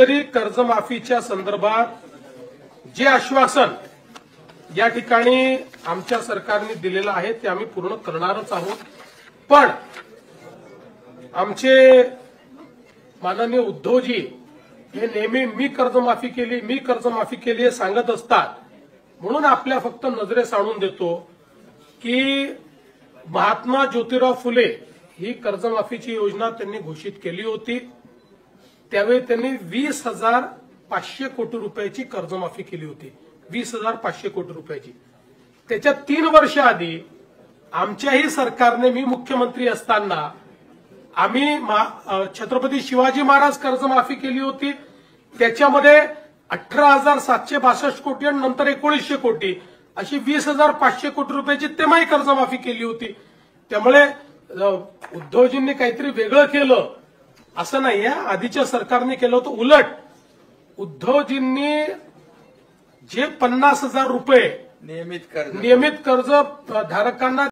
शेतकरी कर्जमाफीच्या संदर्भात जे आश्वासन या ठिकाणी आमच्या सरकारने दिलेलं आहे ते आम्ही पूर्ण करणारच आहोत। पण आमचे माननीय उद्धवजी हे नेहमी मी कर्जमाफी केली हे सांगत असतात, म्हणून आपल्या फक्त नजरेस आणून देतो की महात्मा ज्योतिराव फुले ही कर्जमाफीची योजना त्यांनी घोषित केली होती। त्यावेळी त्यांनी 20,500 कोटी रुपयाची कर्जमाफी केली होती, 20,500 कोटी रुपयाची। त्याच्या 3 वर्ष आधी आमच्याही सरकारने, मी मुख्यमंत्री असताना आम्ही छत्रपती शिवाजी महाराज कर्जमाफी केली होती। त्याच्यामध्ये 18,762 कोटी आणि नंतर 1900 कोटी अशी 20,500 कोटी रुपयाची तेव्हाही कर्जमाफी केली होती। त्यामुळे उद्धवजींनी काहीतरी वेगळं केलं असं नाही आहे, आधीच्या सरकारने केलं होतं। उलट उद्धवजींनी जे 50,000 रुपये नियमित कर्ज धारकांना